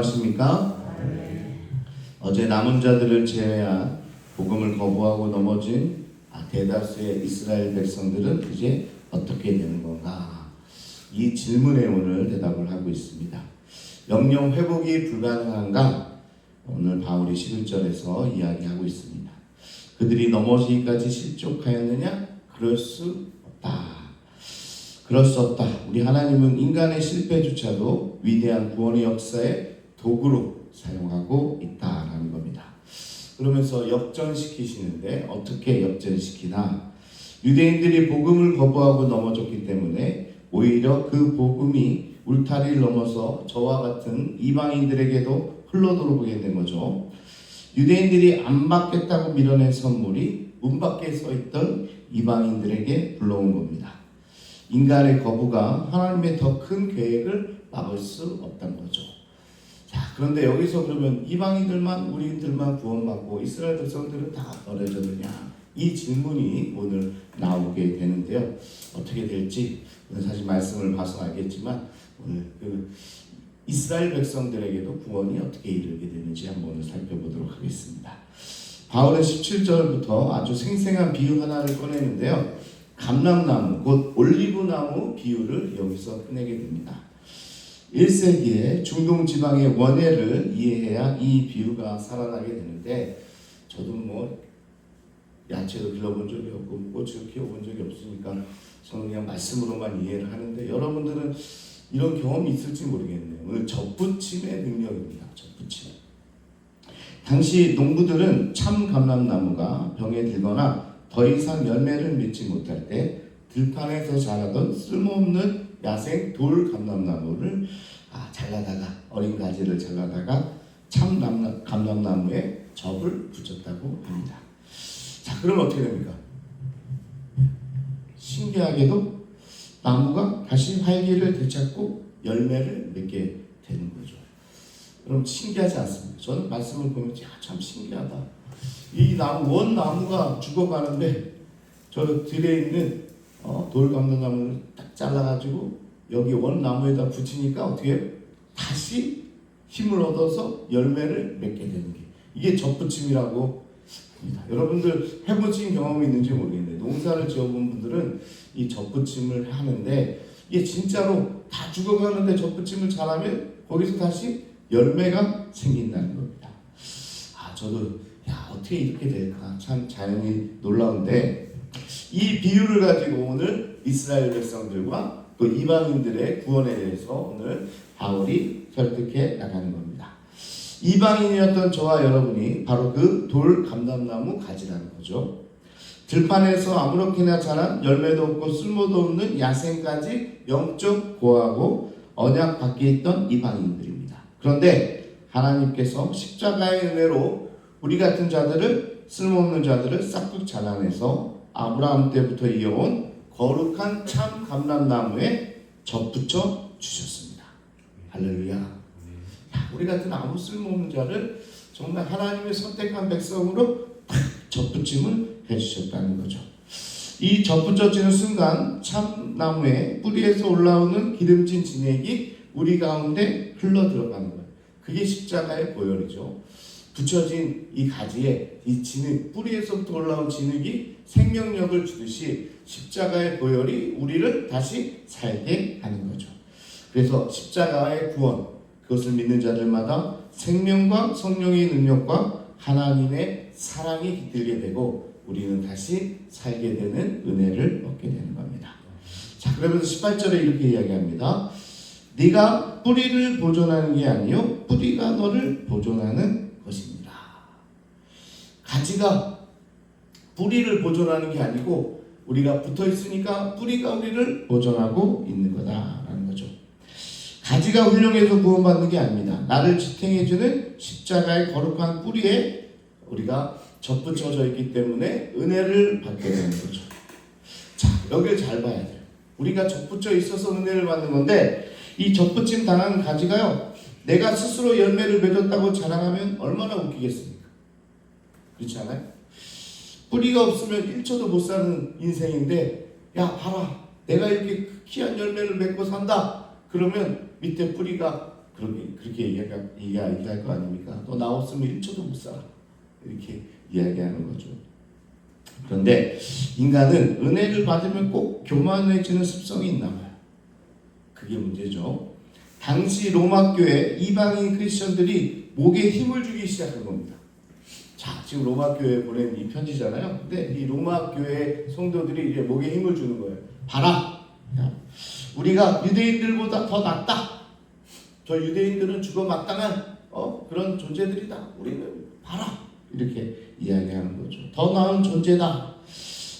안녕하십니까? 어제 남은 자들을 제외한 복음을 거부하고 넘어진 대다수의 이스라엘 백성들은 이제 어떻게 되는 건가? 이 질문에 오늘 대답을 하고 있습니다. 영영 회복이 불가능한가? 오늘 바울이 11절에서 이야기하고 있습니다. 그들이 넘어지기까지 실족하였느냐? 그럴 수 없다. 그럴 수 없다. 우리 하나님은 인간의 실패조차도 위대한 구원의 역사의 도구로 사용하고 있다라는 겁니다. 그러면서 역전시키시는데 어떻게 역전시키나? 유대인들이 복음을 거부하고 넘어졌기 때문에 오히려 그 복음이 울타리를 넘어서 저와 같은 이방인들에게도 흘러들어오게 된 거죠. 유대인들이 안 받겠다고 밀어낸 선물이 문 밖에 서 있던 이방인들에게 불러온 겁니다. 인간의 거부가 하나님의 더 큰 계획을 막을 수 없다는 거죠. 자, 그런데 여기서 그러면 이방인들만 우리들만 구원받고 이스라엘 백성들은 다 버려졌느냐? 이 질문이 오늘 나오게 되는데요. 어떻게 될지 오늘 사실 말씀을 봐서 알겠지만 오늘 이스라엘 백성들에게도 구원이 어떻게 이르게 되는지 한번 살펴보도록 하겠습니다. 바울은 17절부터 아주 생생한 비유 하나를 꺼내는데요. 감람나무, 곧 올리브나무 비유를 여기서 꺼내게 됩니다. 1세기에 중동 지방의 원예를 이해해야 이 비유가 살아나게 되는데, 저도 야채도 길러본 적이 없고 꽃을 키워본 적이 없으니까 저는 그냥 말씀으로만 이해를 하는데, 여러분들은 이런 경험이 있을지 모르겠네요. 오늘 접붙임의 능력입니다. 접붙임. 당시 농부들은 참 감람나무가 병에 들거나 더 이상 열매를 맺지 못할 때 들판에서 자라던 쓸모없는 야생 돌 감람나무를 잘라다가 어린 가지를 잘라다가 참 감람나무에 접을 붙였다고 합니다. 자, 그럼 어떻게 됩니까? 신기하게도 나무가 다시 활기를 되찾고 열매를 맺게 되는 거죠. 여러분 신기하지 않습니까? 저는 말씀을 보면 참 신기하다. 이 원나무가 죽어가는데 저 들에 있는 돌감람나무를 딱 잘라가지고 여기 원나무에다 붙이니까 어떻게 해요? 다시 힘을 얻어서 열매를 맺게 되는 게 이게 접붙임이라고 합니다. 여러분들 해보신 경험이 있는지 모르겠는데 농사를 지어본 분들은 이 접붙임을 하는데 이게 진짜로 다 죽어가는데 접붙임을 잘하면 거기서 다시 열매가 생긴다는 겁니다. 저도 어떻게 이렇게 될까? 참 자연이 놀라운데 이 비유를 가지고 오늘 이스라엘 백성들과 또 이방인들의 구원에 대해서 오늘 바울이 설득해 나가는 겁니다. 이방인이었던 저와 여러분이 바로 그 돌 감람나무 가지라는 거죠. 들판에서 아무렇게나 자란 열매도 없고 쓸모도 없는 야생까지 영적 고하고 언약 밖에 있던 이방인들입니다. 그런데 하나님께서 십자가의 은혜로 우리 같은 자들을, 쓸모없는 자들을 싹둑 잘라내서 아브라함 때부터 이어온 거룩한 참 감람나무에 접붙여 주셨습니다. 할렐루야. 우리 같은 아무 쓸모없는 자를 정말 하나님의 선택한 백성으로 접붙임을 해주셨다는 거죠. 이 접붙여지는 순간 참나무의 뿌리에서 올라오는 기름진 진액이 우리 가운데 흘러 들어가는 거예요. 그게 십자가의 보혈이죠. 붙여진 이 가지에 이 진흙, 뿌리에서부터 올라온 진흙이 생명력을 주듯이 십자가의 보혈이 우리를 다시 살게 하는 거죠. 그래서 십자가의 구원, 그것을 믿는 자들마다 생명과 성령의 능력과 하나님의 사랑이 깃들게 되고 우리는 다시 살게 되는 은혜를 얻게 되는 겁니다. 자, 그러면서 18절에 이렇게 이야기합니다. 네가 뿌리를 보존하는 게 아니요 뿌리가 너를 보존하는 것입니다. 가지가 뿌리를 보존하는 게 아니고 우리가 붙어 있으니까 뿌리가 우리를 보존하고 있는 거다라는 거죠. 가지가 훌륭해서 구원받는 게 아닙니다. 나를 지탱해주는 십자가의 거룩한 뿌리에 우리가 접붙여져 있기 때문에 은혜를 받게 되는 거죠. 자, 여기를 잘 봐야 돼요. 우리가 접붙여 있어서 은혜를 받는 건데 이 접붙임 당한 가지가요, 내가 스스로 열매를 맺었다고 자랑하면 얼마나 웃기겠습니까? 그렇지 않아요? 뿌리가 없으면 1초도 못 사는 인생인데, 봐라, 내가 이렇게 귀한 열매를 맺고 산다. 그러면 밑에 뿌리가 그렇게 얘기할 거 아닙니까? 너 나 없으면 1초도 못 살아. 이렇게 이야기하는 거죠. 그런데 인간은 은혜를 받으면 꼭 교만해지는 습성이 있나 봐요. 그게 문제죠. 당시 로마 교회 이방인 크리스천들이 목에 힘을 주기 시작한 겁니다. 자, 지금 로마 교회에 보낸 이 편지잖아요. 근데 이 로마 교회 성도들이 이제 목에 힘을 주는 거예요. 봐라, 우리가 유대인들보다 더 낫다. 저 유대인들은 죽어 마땅한 그런 존재들이다. 우리는 봐라, 이렇게 이야기하는 거죠. 더 나은 존재다.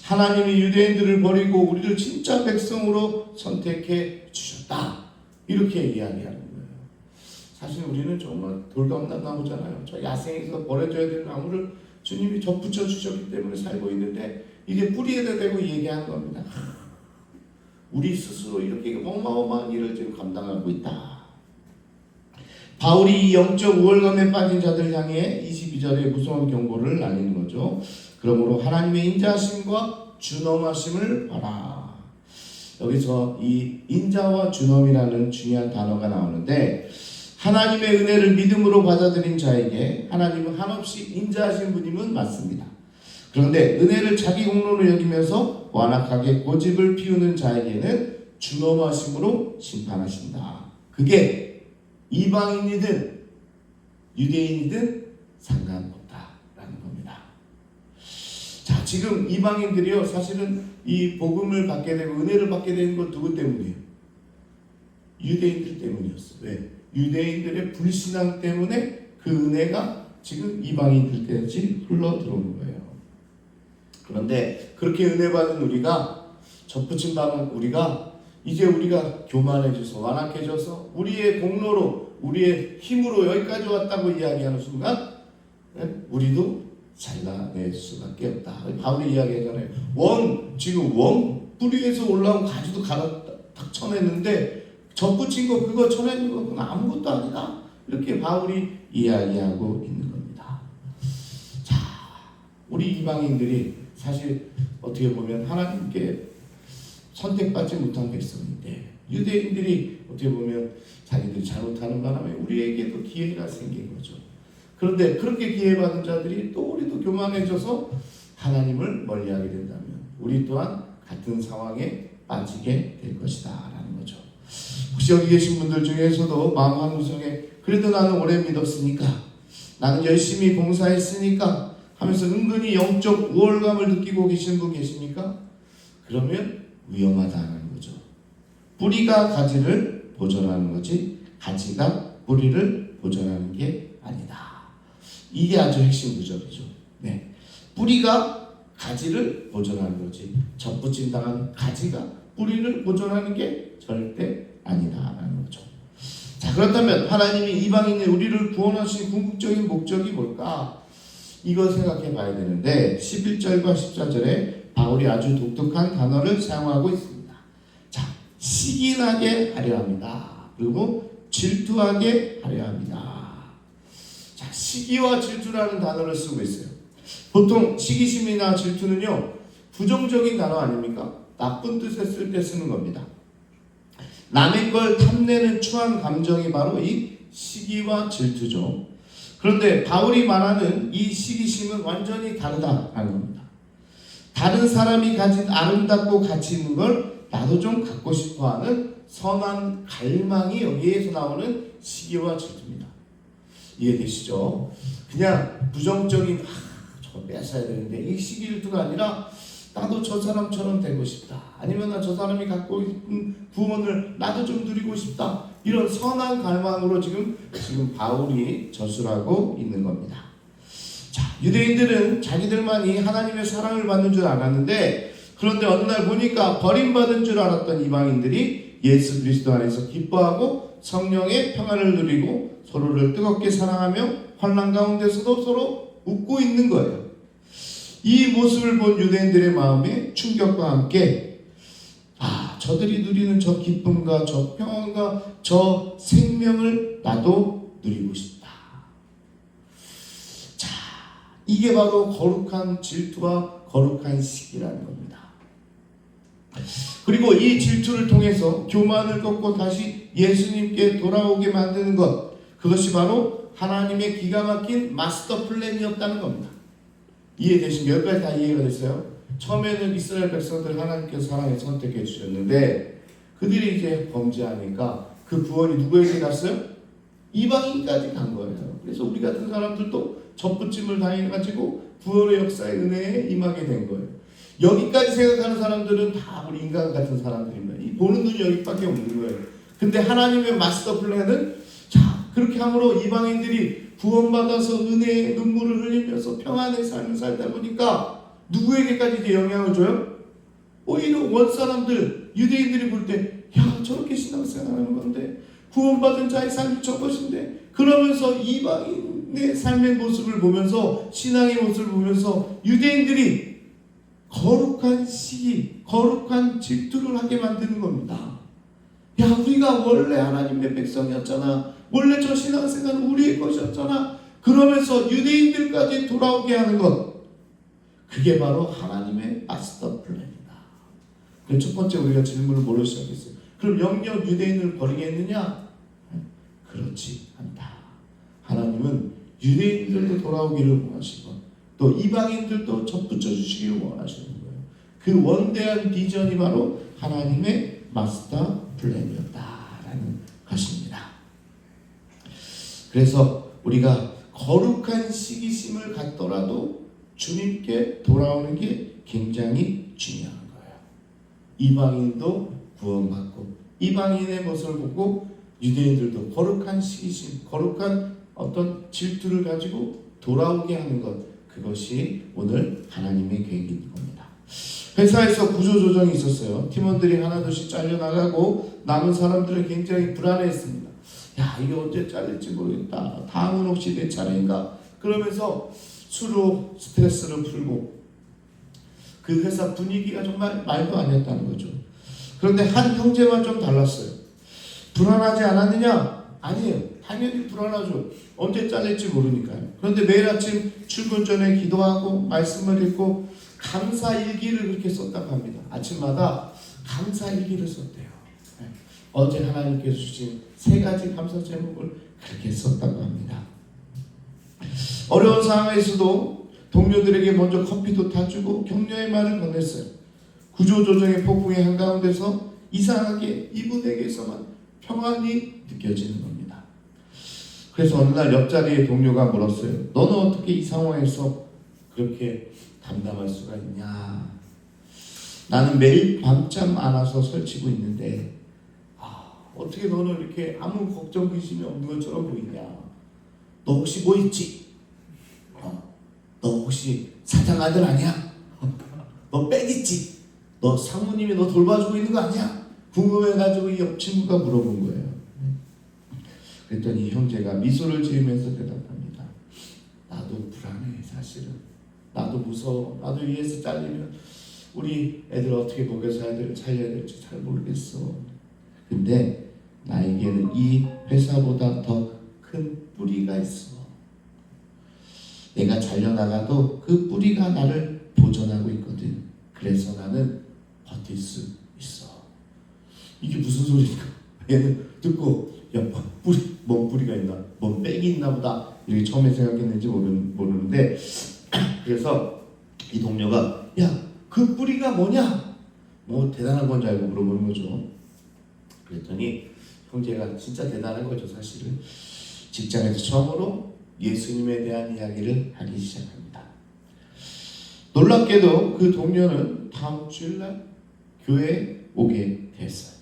하나님이 유대인들을 버리고 우리를 진짜 백성으로 선택해 주셨다. 이렇게 이야기하는 거예요. 사실 우리는 정말 돌감난 나무잖아요. 저 야생에서 버려져야 되는 나무를 주님이 접붙여 주셨기 때문에 살고 있는데 이제 뿌리에다 대고 얘기하는 겁니다. 우리 스스로 이렇게 어마어마한 일을 지금 감당하고 있다. 바울이 영적 우월감에 빠진 자들 향해 22절에 무서운 경고를 날리는 거죠. 그러므로 하나님의 인자하심과 준엄하심을 봐라. 여기서 이 인자와 준엄이라는 중요한 단어가 나오는데 하나님의 은혜를 믿음으로 받아들인 자에게 하나님은 한없이 인자하신 분임은 맞습니다. 그런데 은혜를 자기 공로로 여기면서 완악하게 고집을 피우는 자에게는 준엄하심으로 심판하신다. 그게 이방인이든 유대인이든 상관없다라는 겁니다. 자, 지금 이방인들이요, 사실은 이 복음을 받게 되고 은혜를 받게 되는 건 누구 때문이에요? 유대인들 때문이었어요. 왜? 유대인들의 불신앙 때문에 그 은혜가 지금 이방인들까지 흘러 들어오는 거예요. 그런데 그렇게 은혜 받은 우리가, 접붙임 받은 우리가 이제 우리가 교만해져서 완악해져서 우리의 공로로 우리의 힘으로 여기까지 왔다고 이야기하는 순간 우리도 잘라낼 수밖에 없다. 바울이 이야기하잖아요. 지금 원 뿌리에서 올라온 가지도 탁 쳐냈는데 접붙인 거 그거 쳐내는 거 그건 아무것도 아니다. 이렇게 바울이 이야기하고 있는 겁니다. 자, 우리 이방인들이 사실 어떻게 보면 하나님께 선택받지 못한 백성인데 유대인들이 어떻게 보면 자기들이 잘못하는 바람에 우리에게도 기회가 생긴 거죠. 그런데 그렇게 기회받은 자들이 또 우리도 교만해져서 하나님을 멀리하게 된다면 우리 또한 같은 상황에 빠지게 될 것이다 라는 거죠. 혹시 여기 계신 분들 중에서도 마음 한구석에 그래도 나는 오래 믿었으니까, 나는 열심히 봉사했으니까 하면서 은근히 영적 우월감을 느끼고 계신 분 계십니까? 그러면 위험하다는 거죠. 뿌리가 가지를 보존하는 거지 가지가 뿌리를 보존하는 게 아니다. 이게 아주 핵심 구절이죠. 네. 뿌리가 가지를 보존하는 거지 접붙임 당한 가지가 뿌리를 보존하는 게 절대 아니다라는 거죠. 자, 그렇다면 하나님이 이방인의 우리를 구원하신 궁극적인 목적이 뭘까? 이걸 생각해 봐야 되는데 11절과 14절에 바울이 아주 독특한 단어를 사용하고 있습니다. 자, 시기나게 하려 합니다. 그리고 질투하게 하려 합니다. 자, 시기와 질투라는 단어를 쓰고 있어요. 보통 시기심이나 질투는요, 부정적인 단어 아닙니까? 나쁜 뜻에 쓸 때 쓰는 겁니다. 남의 걸 탐내는 추한 감정이 바로 이 시기와 질투죠. 그런데 바울이 말하는 이 시기심은 완전히 다르다라는 겁니다. 다른 사람이 가진 아름답고 가치 있는 걸 나도 좀 갖고 싶어하는 선한 갈망이 여기에서 나오는 시기와 질투입니다. 이해되시죠? 그냥 부정적인 저 뺏어야 되는데 이 시기 질투가 아니라 나도 저 사람처럼 되고 싶다. 아니면 나 저 사람이 갖고 있는 구원을 나도 좀 누리고 싶다. 이런 선한 갈망으로 지금 바울이 저술하고 있는 겁니다. 자, 유대인들은 자기들만이 하나님의 사랑을 받는 줄 알았는데, 그런데 어느 날 보니까 버림받은 줄 알았던 이방인들이 예수 그리스도 안에서 기뻐하고 성령의 평안을 누리고 서로를 뜨겁게 사랑하며 환난 가운데서도 서로 웃고 있는 거예요. 이 모습을 본 유대인들의 마음에 충격과 함께 저들이 누리는 저 기쁨과 저 평안과 저 생명을 나도 누리고 싶다. 자, 이게 바로 거룩한 질투와 거룩한 시기라는 겁니다. 그리고 이 질투를 통해서 교만을 꺾고 다시 예수님께 돌아오게 만드는 것, 그것이 바로 하나님의 기가 막힌 마스터 플랜이었다는 겁니다. 이해되시면 여기까지 다 이해가 됐어요? 처음에는 이스라엘 백성들 하나님께서 사랑에 선택해 주셨는데 그들이 이제 범죄하니까 그 구원이 누구에게 갔어요? 이방인까지 간 거예요. 그래서 우리 같은 사람들도 접붙임을 당해가지고 구원의 역사의 은혜에 임하게 된 거예요. 여기까지 생각하는 사람들은 다 우리 인간 같은 사람들입니다. 이 보는 눈이 여기밖에 없는 거예요. 근데 하나님의 마스터 플랜은 자, 그렇게 함으로 이방인들이 구원받아서 은혜의 눈물을 흘리면서 평안의 삶을 살다 보니까 누구에게까지 이제 영향을 줘요? 오히려 원사람들, 유대인들이 볼 때 야, 저렇게 신앙생활하는 건데 구원받은 자의 삶이 저것인데, 그러면서 이방인의 삶의 모습을 보면서, 신앙의 모습을 보면서 유대인들이 거룩한 시기, 거룩한 질투를 하게 만드는 겁니다. 야, 우리가 원래 하나님의 백성이었잖아. 원래 저 신앙생활은 우리의 것이었잖아. 그러면서 유대인들까지 돌아오게 하는 것, 그게 바로 하나님의 마스터 플랜이다. 그래서 첫 번째 우리가 질문을 뭐로 시작했어요? 그럼 영영 유대인을 버리겠느냐? 그렇지 않다. 하나님은 유대인들도 돌아오기를 원하시고 또 이방인들도 접붙여 주시기를 원하시는 거예요. 그 원대한 비전이 바로 하나님의 마스터 플랜이었다라는 것입니다. 그래서 우리가 거룩한 시기심을 갖더라도 주님께 돌아오는 게 굉장히 중요한 거예요. 이방인도 구원받고 이방인의 모습을 보고 유대인들도 거룩한 시기심, 거룩한 어떤 질투를 가지고 돌아오게 하는 것, 그것이 오늘 하나님의 계획인 겁니다. 회사에서 구조조정이 있었어요. 팀원들이 하나둘씩 잘려나가고 남은 사람들은 굉장히 불안해했습니다. 야, 이게 언제 잘릴지 모르겠다. 다음은 혹시 내 차례인가? 그러면서 수로 스트레스를 풀고 그 회사 분위기가 정말 말도 아니었다는 거죠. 그런데 한 형제만 좀 달랐어요. 불안하지 않았느냐? 아니에요. 당연히 불안하죠. 언제 잘릴지 모르니까요. 그런데 매일 아침 출근 전에 기도하고 말씀을 읽고 감사일기를 그렇게 썼다고 합니다. 아침마다 감사일기를 썼대요. 어제 하나님께서 주신 3가지 감사 제목을 그렇게 썼다고 합니다. 어려운 상황에서도 동료들에게 먼저 커피도 타주고 격려의 말을 건넸어요. 구조조정의 폭풍의 한가운데서 이상하게 이분에게서만 평안이 느껴지는 겁니다. 그래서 어느 날 옆자리에 동료가 물었어요. 너는 어떻게 이 상황에서 그렇게 담담할 수가 있냐? 나는 매일 밤잠 안 와서 설치고 있는데 어떻게 너는 이렇게 아무 걱정 근심이 없는 것처럼 보이냐? 너 혹시 뭐 있지? 너 혹시 사장 아들 아니야? 너 빽 있지? 너 상무님이 너 돌봐주고 있는 거 아니야? 궁금해가지고 이 옆 친구가 물어본 거예요. 그랬더니 형제가 미소를 지으면서 대답합니다. 나도 불안해 사실은. 나도 무서워. 나도 위에서 잘리면 우리 애들 어떻게 먹여서 살려야 될지 잘 모르겠어. 근데 나에게는 이 회사보다 더 큰 뿌리가 있어. 내가 잘려나가도 그 뿌리가 나를 보존하고 있거든. 그래서 나는 버틸 수 있어. 이게 무슨 소리일까? 얘는 듣고 야, 뭔 뿌리가 있나? 뭔 빽이 있나 보다. 이렇게 처음에 생각했는지 모르는데 그래서 이 동료가 야, 그 뿌리가 뭐냐? 뭐 대단한 건 줄 알고 물어보는 거죠. 그랬더니 형제가 진짜 대단한 거죠. 사실은 직장에서 처음으로 예수님에 대한 이야기를 하기 시작합니다. 놀랍게도 그 동료는 다음 주일날 교회에 오게 됐어요.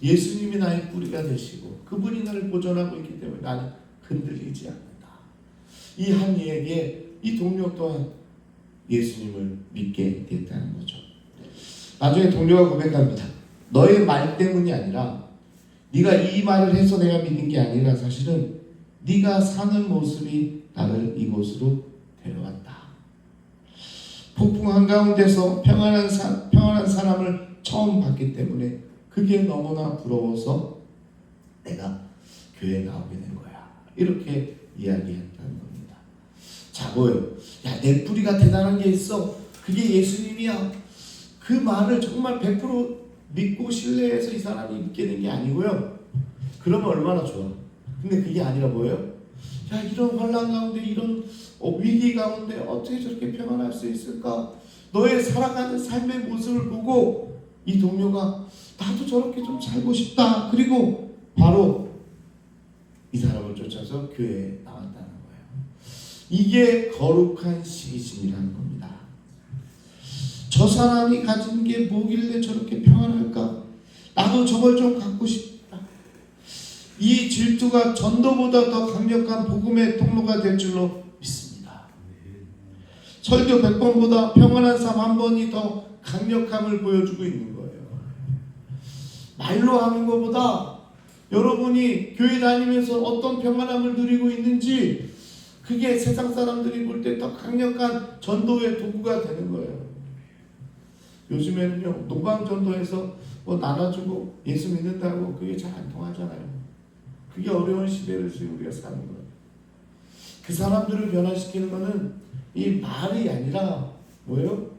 예수님이 나의 뿌리가 되시고 그분이 나를 보존하고 있기 때문에 나는 흔들리지 않는다. 이 한 이에게 이 동료 또한 예수님을 믿게 됐다는 거죠. 나중에 동료가 고백합니다. 너의 말 때문이 아니라 네가 이 말을 해서 내가 믿는 게 아니라 사실은 네가 사는 모습이 나를 이곳으로 데려왔다. 폭풍 한가운데서 평안한 사람을 처음 봤기 때문에 그게 너무나 부러워서 내가 교회에 나오게 된 거야. 이렇게 이야기했다는 겁니다. 자, 뭐예요? 야, 내 뿌리가 대단한 게 있어. 그게 예수님이야. 그 말을 정말 100% 믿고 신뢰해서 이 사람이 믿게 된 게 아니고요. 그러면 얼마나 좋아. 근데 그게 아니라 뭐예요? 야, 이런 환난 가운데, 이런 위기 가운데 어떻게 저렇게 평안할 수 있을까? 너의 살아가는 삶의 모습을 보고 이 동료가 나도 저렇게 좀 살고 싶다. 그리고 바로 이 사람을 쫓아서 교회에 나왔다는 거예요. 이게 거룩한 시기심이라는 겁니다. 저 사람이 가진 게 뭐길래 저렇게 평안할까? 나도 저걸 좀 갖고 싶다. 이 질투가 전도보다 더 강력한 복음의 통로가 될 줄로 믿습니다. 설교 100번보다 평안한 삶 한 번이 더 강력함을 보여주고 있는 거예요. 말로 하는 것보다 여러분이 교회 다니면서 어떤 평안함을 누리고 있는지 그게 세상 사람들이 볼 때 더 강력한 전도의 도구가 되는 거예요. 요즘에는요, 노방전도에서 뭐 나눠주고 예수 믿는다고 그게 잘 안 통하잖아요. 그게 어려운 시대를 지금 우리가 사는 거예요. 그 사람들을 변화시키는 거는 이 말이 아니라 뭐예요?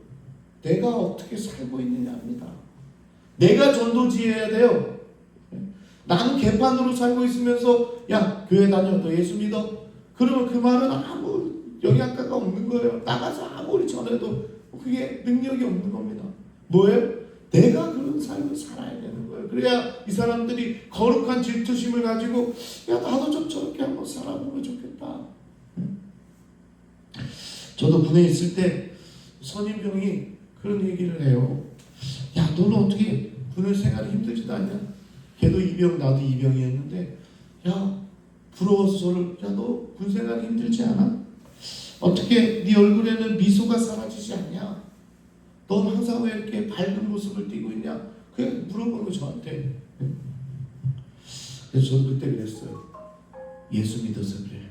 내가 어떻게 살고 있느냐입니다. 내가 전도지해야 돼요. 나는 개판으로 살고 있으면서 야, 교회 다녀, 너 예수 믿어? 그러면 그 말은 아무 영향가가 없는 거예요. 나가서 아무리 전해도 그게 능력이 없는 겁니다. 뭐예요? 내가 그런 삶을 살아야 되는 거예요. 그래야 이 사람들이 거룩한 질투심을 가지고 야, 나도 좀 저렇게 한번 살아보면 좋겠다. 저도 군에 있을 때 선임병이 그런 얘기를 해요. 야, 너는 어떻게 군의 생활이 힘들지도 않냐? 걔도 이병, 나도 이병이었는데 야, 부러워서 저를 야, 너 군 생활이 힘들지 않아? 어떻게 네 얼굴에는 미소가 사라지지 않냐? 넌 항상 왜 이렇게 밝은 모습을 띠고 있냐? 그냥 물어보는 거 저한테. 그래서 저도 그때 그랬어요. 예수 믿어서 그래.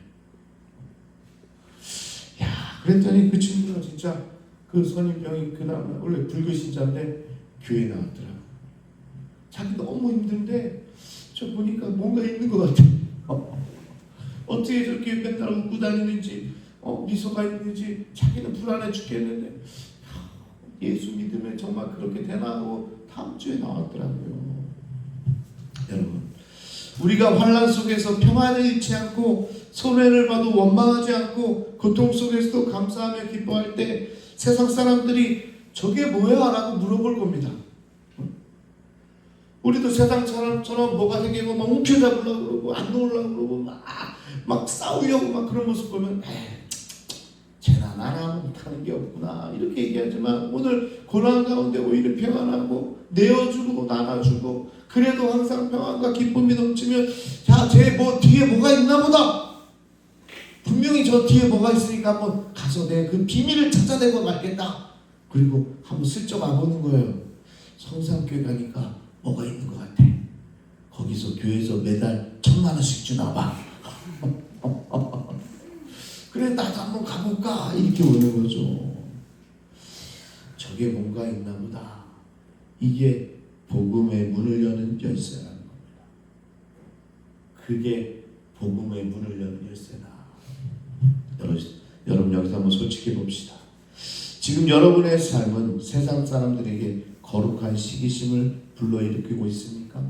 야, 그랬더니 그 친구가 진짜 그 선임병이 그 다음에 원래 불교 신자인데 교회 나왔더라고. 자기 너무 힘든데 저 보니까 뭔가 있는 것 같아. 어떻게 저렇게 맨날 웃고 다니는지 미소가 있는지 자기는 불안해 죽겠는데 예수 믿으면 정말 그렇게 되나 하고 다음 주에 나왔더라고요. 여러분, 우리가 환난 속에서 평안을 잃지 않고 손해를 봐도 원망하지 않고 고통 속에서도 감사하며 기뻐할 때 세상 사람들이 저게 뭐야? 라고 물어볼 겁니다. 우리도 세상처럼 뭐가 생기고 막 움켜잡으려고 그러고 안 놓으려고 그러고 막 싸우려고 막 그런 모습 보면 쟤나 나나 못하는 게 없구나 이렇게 얘기하지만 오늘 고난 가운데 오히려 평안하고 내어주고 나눠주고 그래도 항상 평안과 기쁨이 넘치면 야, 쟤 뭐 뒤에 뭐가 있나 보다. 분명히 저 뒤에 뭐가 있으니까 한번 가서 내 그 비밀을 찾아내고 말겠다. 그리고 한번 슬쩍 와보는 거예요. 성산교회 가니까 뭐가 있는 것 같아. 거기서 교회에서 매달 1,000만 원씩 주나 봐. 그래, 나도 한번 가볼까? 이렇게 오는 거죠. 저게 뭔가 있나 보다. 이게 복음의 문을 여는 열쇠라는 겁니다. 그게 복음의 문을 여는 열쇠다. 여러분 여기서 한번 솔직히 봅시다. 지금 여러분의 삶은 세상 사람들에게 거룩한 시기심을 불러일으키고 있습니까?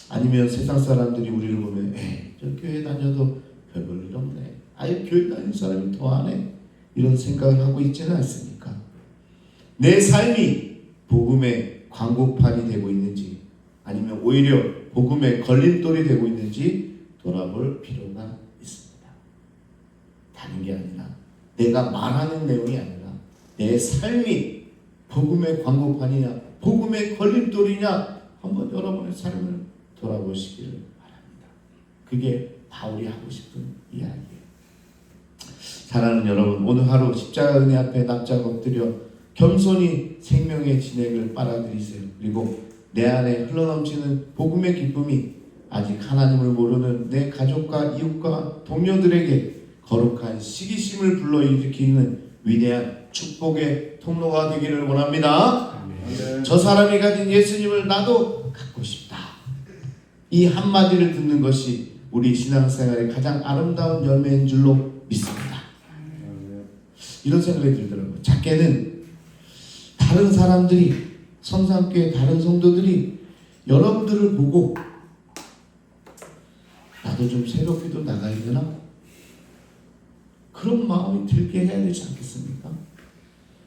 아니면 세상 사람들이 우리를 보면 저 교회 다녀도 별볼 일 없네. 아예 교회 다니는 사람이 더하네. 이런 생각을 하고 있지는 않습니까? 내 삶이 복음의 광고판이 되고 있는지 아니면 오히려 복음의 걸림돌이 되고 있는지 돌아볼 필요가 있습니다. 다른 게 아니라 내가 말하는 내용이 아니라 내 삶이 복음의 광고판이냐 복음의 걸림돌이냐 한번 여러분의 삶을 돌아보시기를 바랍니다. 그게 바울이 하고 싶은 이야기예요. 사랑하는 여러분, 오늘 하루 십자가 은혜 앞에 납작 엎드려 겸손히 생명의 진액을 빨아들이세요. 그리고 내 안에 흘러넘치는 복음의 기쁨이 아직 하나님을 모르는 내 가족과 이웃과 동료들에게 거룩한 시기심을 불러일으키는 위대한 축복의 통로가 되기를 원합니다. 아멘. 저 사람이 가진 예수님을 나도 갖고 싶다. 이 한마디를 듣는 것이 우리 신앙생활의 가장 아름다운 열매인 줄로 믿습니다. 이런 생각이 들더라고요. 작게는 다른 사람들이 성산교회 다른 성도들이 여러분들을 보고 나도 좀 새벽기도 나가야 되나? 그런 마음이 들게 해야 되지 않겠습니까?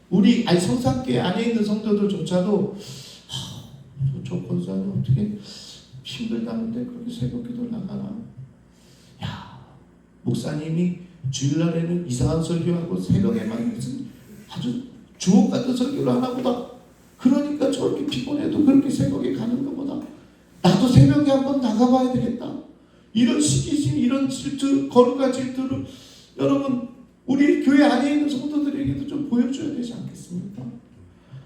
우리 성산교회 안에 있는 성도들조차도 저 권사는 어떻게 힘들다는데 그렇게 새벽기도 나가나? 야, 목사님이 주일날에는 이상한 설교하고 새벽에만 무슨 아주 주옥 같은 설교를 하나보다, 그러니까 저렇게 피곤해도 그렇게 새벽에 가는 것보다 나도 새벽에 한번 나가봐야 되겠다. 이런 시기심, 이런 질투, 거룩한 질투를 여러분 우리 교회 안에 있는 성도들에게도 좀 보여줘야 되지 않겠습니까?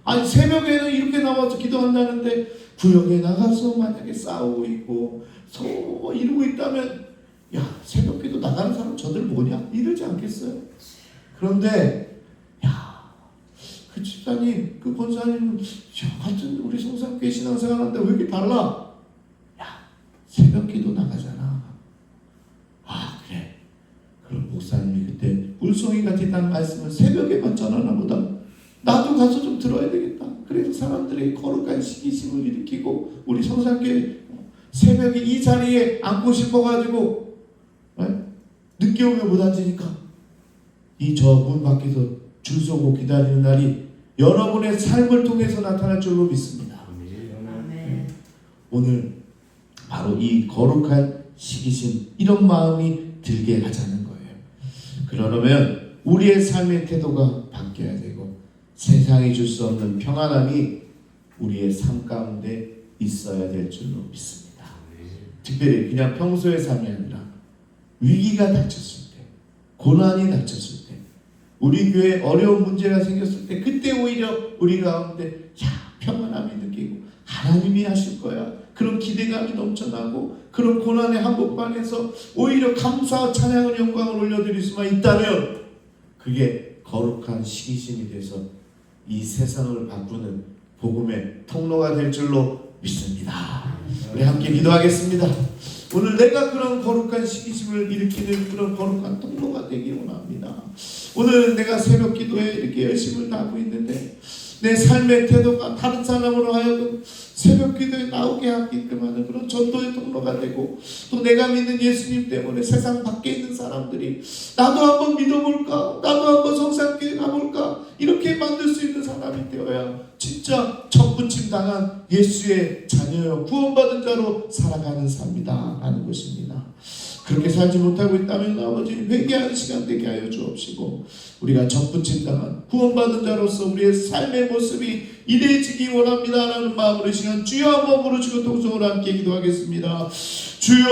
아니 새벽에는 이렇게 나와서 기도한다는데 구역에 나가서 만약에 싸우고 있고 서로 이러고 있다면 야, 새벽기도 나가는 사람 저들 뭐냐? 이러지 않겠어요? 그런데 야, 그 집사님, 그 권사님 같은 우리 성산교회 신앙생활하는데 왜 이렇게 달라? 야, 새벽기도 나가잖아. 아, 그래. 그럼 목사님이 그때 물송이 같았다는 말씀을 새벽에만 전하나 보다 나도 가서 좀 들어야 되겠다. 그래서 사람들의 거룩한 시기심을 일으키고 우리 성산교회 새벽에 이 자리에 앉고 싶어가지고 늦게 오면 못 앉으니까 이 저 문 밖에서 줄 서고 기다리는 날이 여러분의 삶을 통해서 나타날 줄로 믿습니다. 아멘. 오늘 바로 이 거룩한 시기심, 이런 마음이 들게 하자는 거예요. 그러려면 우리의 삶의 태도가 바뀌어야 되고 세상이 줄 수 없는 평안함이 우리의 삶 가운데 있어야 될 줄로 믿습니다. 특별히 그냥 평소의 삶이 아니라 위기가 닥쳤을 때, 고난이 닥쳤을 때, 우리 교회에 어려운 문제가 생겼을 때, 그때 오히려 우리 가운데 평안함이 느끼고 하나님이 하실 거야, 그런 기대감이 넘쳐나고 그런 고난의 한복판에서 오히려 감사와 찬양을, 영광을 올려드릴 수만 있다면 그게 거룩한 시기심이 돼서 이 세상을 바꾸는 복음의 통로가 될 줄로 믿습니다. 우리 함께 기도하겠습니다. 오늘 내가 그런 거룩한 시기심을 일으키는 그런 거룩한 통로가 되기 원합니다. 오늘 내가 새벽 기도에 이렇게 열심을 다하고 있는데 내 삶의 태도가 다른 사람으로 하여금 새벽 기도에 나오게 하게끔 하는 그런 전도의 통로가 되고, 또 내가 믿는 예수님 때문에 세상 밖에 있는 사람들이 나도 한번 믿어볼까, 나도 한번 성산교회 가볼까, 이렇게 만들 수 있는 사람이 되어야 진짜 접붙임 당한 예수의 자녀요, 구원받은 자로 살아가는 삶이다 하는 것입니다. 그렇게 살지 못하고 있다면 아버지 회개하는 시간 되게 하여 주옵시고, 우리가 접붙임 당한 구원받은 자로서 우리의 삶의 모습이 이래지기 원합니다 라는 마음으로 이 시간 주여 한번 부르시고 통성으로 함께 기도하겠습니다. 주여